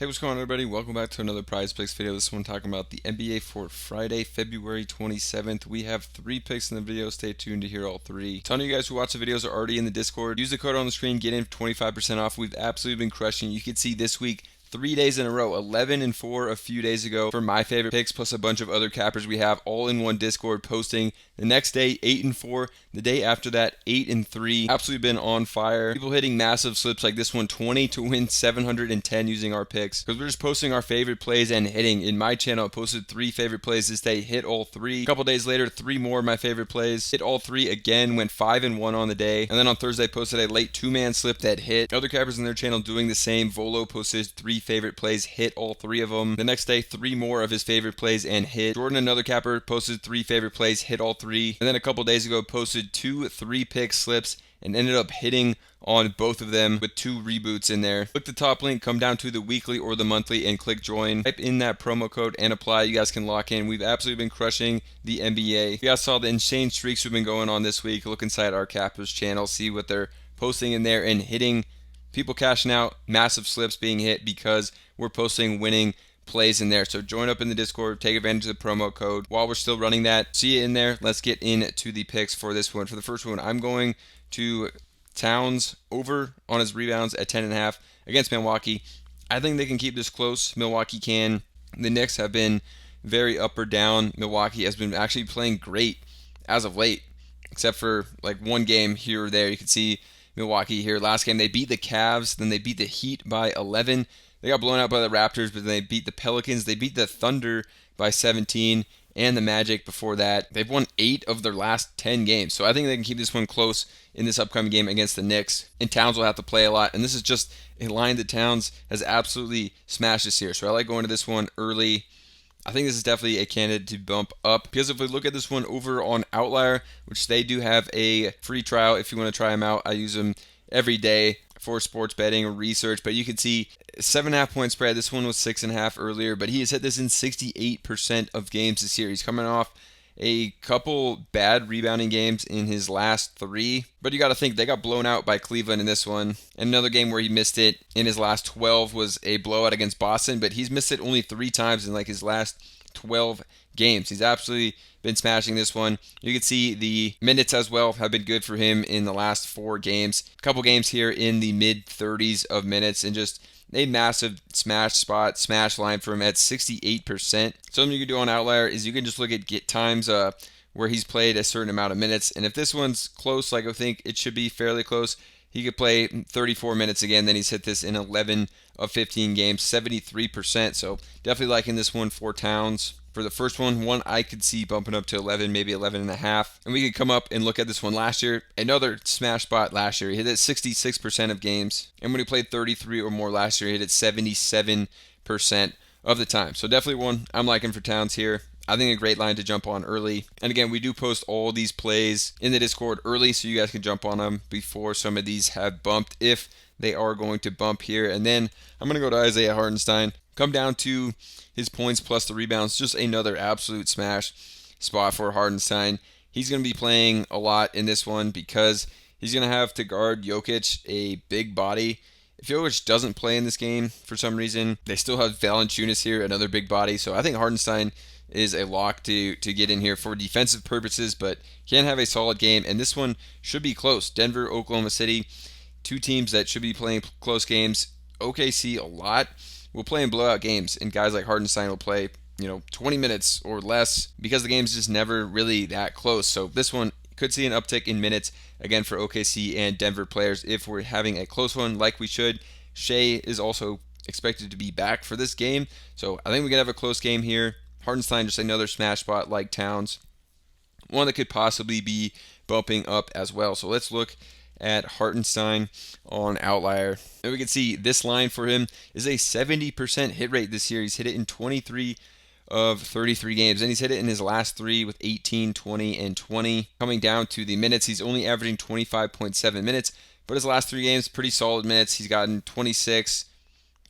Hey, what's going on, everybody? Welcome back to another Prize Picks video. This one talking about the NBA for Friday, February 27th. We have 3 picks in the video. Stay tuned to hear all three. A ton of you guys who watch the videos are already in the Discord. Use the code on the screen, get in 25% off. We've absolutely been crushing. You can see this week 3 days in a row, 11 and 4 a few days ago for my favorite picks, plus a bunch of other cappers we have all in one Discord posting. The next day, 8 and 4. The day after that, 8 and 3. Absolutely been on fire. People hitting massive slips like this one, 20 to win 710 using our picks. Because we're just posting our favorite plays and hitting. In my channel, I posted 3 favorite plays this day, hit all 3. A couple days later, 3 more of my favorite plays, hit all 3 again, went 5 and 1 on the day. And then on Thursday, posted a late 2-man slip that hit. Other cappers in their channel doing the same. Volo posted 3 favorite plays, hit all 3 of them. The next day, 3 more of his favorite plays and hit. Jordan, another capper, posted 3 favorite plays, hit all 3. And then a couple days ago, posted 2 3-pick slips and ended up hitting on both of them with 2 reboots in there. Click the top link, come down to the weekly or the monthly and click join. Type in that promo code and apply. You guys can lock in. We've absolutely been crushing the NBA. You guys saw the insane streaks we've been going on this week. Look inside our cappers channel, see what they're posting in there and hitting. People cashing out, massive slips being hit because we're posting winning plays in there. So join up in the Discord, take advantage of the promo code while we're still running that. See you in there. Let's get into the picks for this one. For the first one, I'm going to Towns over on his rebounds at 10.5 against Milwaukee. I think they can keep this close. Milwaukee can. The Knicks have been very up or down. Milwaukee has been actually playing great as of late, except for like one game here or there. You can see Milwaukee here. Last game, they beat the Cavs, then they beat the Heat by 11. They got blown out by the Raptors, but then they beat the Pelicans. They beat the Thunder by 17 and the Magic before that. They've won 8 of their last 10 games. So I think they can keep this one close in this upcoming game against the Knicks. And Towns will have to play a lot. And this is just a line that Towns has absolutely smashed this year. So I like going to this one early. I think this is definitely a candidate to bump up, because if we look at this one over on Outlier, which they do have a free trial if you want to try them out. I use them every day for sports betting or research, but you can see 7.5 point spread. This one was 6.5 earlier, but he has hit this in 68% of games this year. He's coming off a couple bad rebounding games in his last 3, but you got to think they got blown out by Cleveland in this one. And another game where he missed it in his last 12 was a blowout against Boston, but he's missed it only 3 times in like his last 12 games. He's absolutely been smashing this one. You can see the minutes as well have been good for him in the last 4 games. A couple games here in the mid 30s of minutes, and just a massive smash line for him at 68%. Something you can do on Outlier is you can just look at get times where he's played a certain amount of minutes, and if this one's close, like I think it should be fairly close, he could play 34 minutes again. Then he's hit this in 11 of 15 games, 73%. So definitely liking this one for Towns. For the first one I could see bumping up to 11, maybe 11.5. And we could come up and look at this one last year. Another smash spot last year. He hit it 66% of games. And when he played 33 or more last year, he hit it 77% of the time. So definitely one I'm liking for Towns here. I think a great line to jump on early. And again, we do post all these plays in the Discord early, so you guys can jump on them before some of these have bumped, if they are going to bump here. And then I'm going to go to Isaiah Hartenstein. Come down to his points plus the rebounds. Just another absolute smash spot for Hartenstein. He's going to be playing a lot in this one because he's going to have to guard Jokic, a big body. If Jokic doesn't play in this game for some reason, they still have Valanciunas here, another big body. So I think Hartenstein is a lock to get in here for defensive purposes, but can have a solid game. And this one should be close. Denver, Oklahoma City, 2 teams that should be playing close games. OKC a lot will play in blowout games, and guys like Hartenstein will play 20 minutes or less because the game's just never really that close. So this one could see an uptick in minutes again for OKC and Denver players if we're having a close one like we should. Shea is also expected to be back for this game, so I think we can have a close game here. Hartenstein, just another smash spot like Towns. One that could possibly be bumping up as well. So let's look at Hartenstein on Outlier. And we can see this line for him is a 70% hit rate this year. He's hit it in 23 of 33 games. And he's hit it in his last 3 with 18, 20, and 20. Coming down to the minutes, he's only averaging 25.7 minutes. But his last 3 games, pretty solid minutes. He's gotten 26,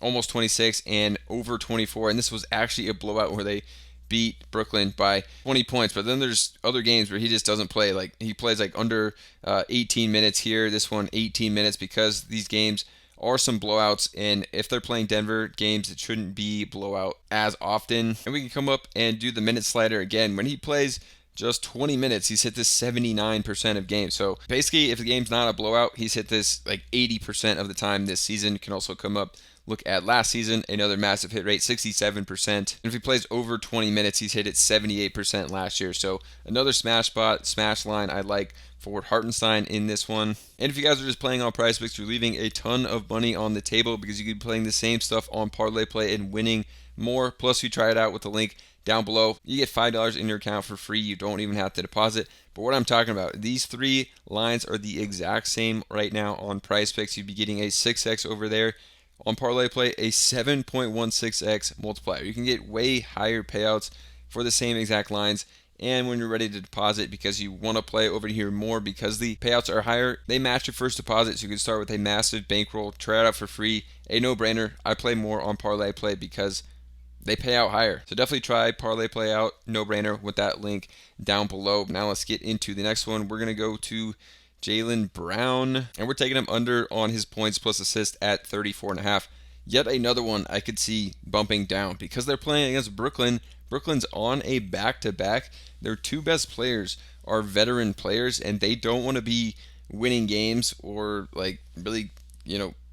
almost 26, and over 24. And this was actually a blowout where they beat Brooklyn by 20 points. But then there's other games where he just doesn't play. Like he plays like under 18 minutes here. This one 18 minutes because these games are some blowouts, and if they're playing Denver games, it shouldn't be blowout as often. And we can come up and do the minute slider again. When he plays just 20 minutes, he's hit this 79% of games. So basically, if the game's not a blowout, he's hit this like 80% of the time this season. Can also come up, look at last season, another massive hit rate, 67%. And if he plays over 20 minutes, he's hit it 78% last year. So another smash spot, smash line I like for Hartenstein in this one. And if you guys are just playing on Prizepicks, you're leaving a ton of money on the table because you could be playing the same stuff on parlay play and winning more. Plus, you try it out with the link down below. You get $5 in your account for free. You don't even have to deposit. But what I'm talking about, these three lines are the exact same right now on Prizepicks. You'd be getting a 6x over there. On parlay play, a 7.16x multiplier. You can get way higher payouts for the same exact lines. And when you're ready to deposit because you want to play over here more because the payouts are higher, they match your first deposit. So you can start with a massive bankroll, try it out for free, a no-brainer. I play more on parlay play because they pay out higher. So definitely try parlay play out, no-brainer, with that link down below. Now let's get into the next one. We're going to go to Jaylen Brown, and we're taking him under on his points plus assist at 34.5. Yet another one I could see bumping down because they're playing against Brooklyn. Brooklyn's on a back-to-back. Their two best players are veteran players, and they don't want to be winning games or like really,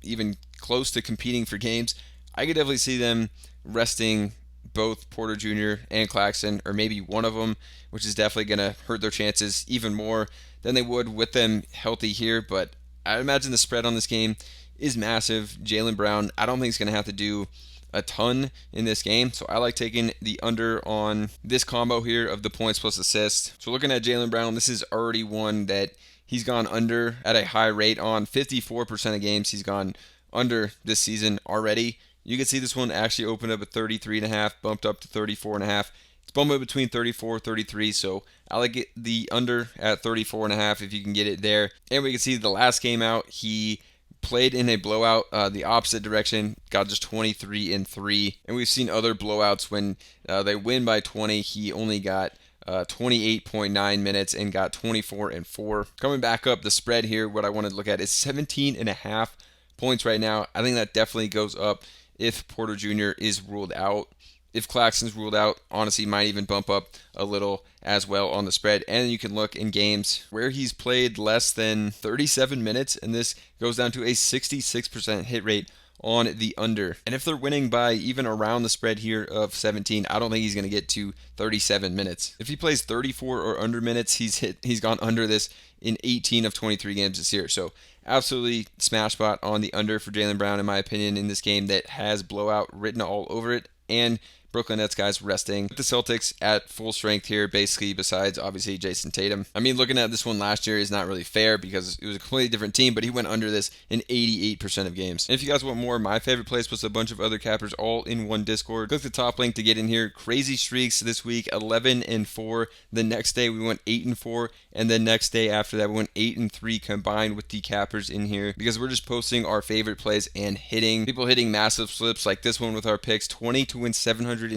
even close to competing for games. I could definitely see them resting both Porter Jr. and Claxton, or maybe one of them, which is definitely going to hurt their chances even more than they would with them healthy here. But I imagine the spread on this game is massive. Jaylen Brown, I don't think he's going to have to do a ton in this game, so I like taking the under on this combo here of the points plus assists. So looking at Jaylen Brown, this is already one that he's gone under at a high rate on. 54% of games he's gone under this season already. You can see this one actually opened up at 33.5, bumped up to 34.5. It's bumped up between 34, 33, so I like it the under at 34.5 if you can get it there. And we can see the last game out, he played in a blowout the opposite direction, got just 23-3. And we've seen other blowouts when they win by 20. He only got 28.9 minutes and got 24-4. Coming back up, the spread here, what I want to look at is 17.5 points right now. I think that definitely goes up if Porter Jr. is ruled out. If Claxton's ruled out, honestly, might even bump up a little as well on the spread. And you can look in games where he's played less than 37 minutes, and this goes down to a 66% hit rate on the under. And if they're winning by even around the spread here of 17, I don't think he's going to get to 37 minutes. If he plays 34 or under minutes, he's gone under this in 18 of 23 games this year. So absolutely smash spot on the under for Jaylen Brown, in my opinion, in this game that has blowout written all over it. And Brooklyn Nets guys resting. The Celtics at full strength here, basically, besides obviously Jason Tatum. I mean, looking at this one last year is not really fair because it was a completely different team, but he went under this in 88% of games. And if you guys want more of my favorite plays plus a bunch of other cappers all in one Discord, click the top link to get in here. Crazy streaks this week, 11-4. The next day we went 8-4, and the next day after that we went 8-3 combined with the cappers in here because we're just posting our favorite plays and hitting. People hitting massive slips like this one with our picks, 20 to win 710.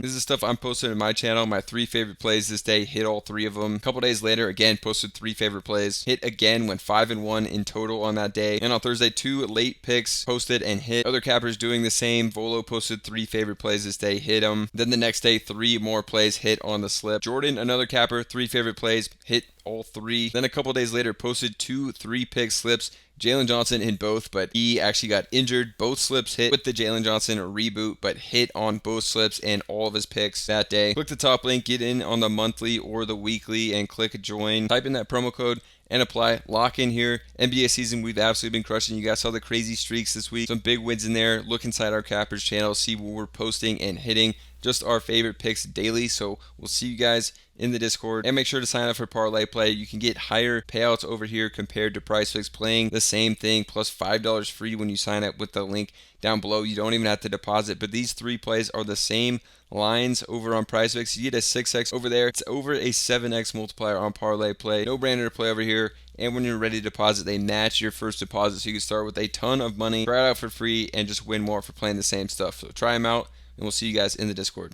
This is stuff I'm posting on my channel. My 3 favorite plays this day, hit all 3 of them. A couple days later, again, posted 3 favorite plays. Hit again, went 5-1 in total on that day. And on Thursday, 2 late picks posted and hit. Other cappers doing the same. Volo posted 3 favorite plays this day, hit them. Then the next day, 3 more plays hit on the slip. Jordan, another capper, 3 favorite plays, hit all 3. Then a couple days later, posted 2 3-pick slips. Jalen Johnson in both, but he actually got injured. Both slips hit with the Jalen Johnson reboot, but hit on both slips and all of his picks that day. Click the top link, get in on the monthly or the weekly, and click join. Type in that promo code and apply. Lock in here. NBA season, we've absolutely been crushing. You guys saw the crazy streaks this week. Some big wins in there. Look inside our cappers channel, see what we're posting and hitting. Just our favorite picks daily. So we'll see you guys in the Discord, and make sure to sign up for Parlay Play. You can get higher payouts over here compared to Prizepicks, playing the same thing plus $5 free when you sign up with the link down below. You don't even have to deposit, but these 3 plays are the same lines over on Prizepicks. You get a 6x over there. It's over a 7x multiplier on Parlay Play. No brainer to play over here. And when you're ready to deposit, they match your first deposit, so you can start with a ton of money, try it out for free, and just win more for playing the same stuff. So try them out, and we'll see you guys in the Discord.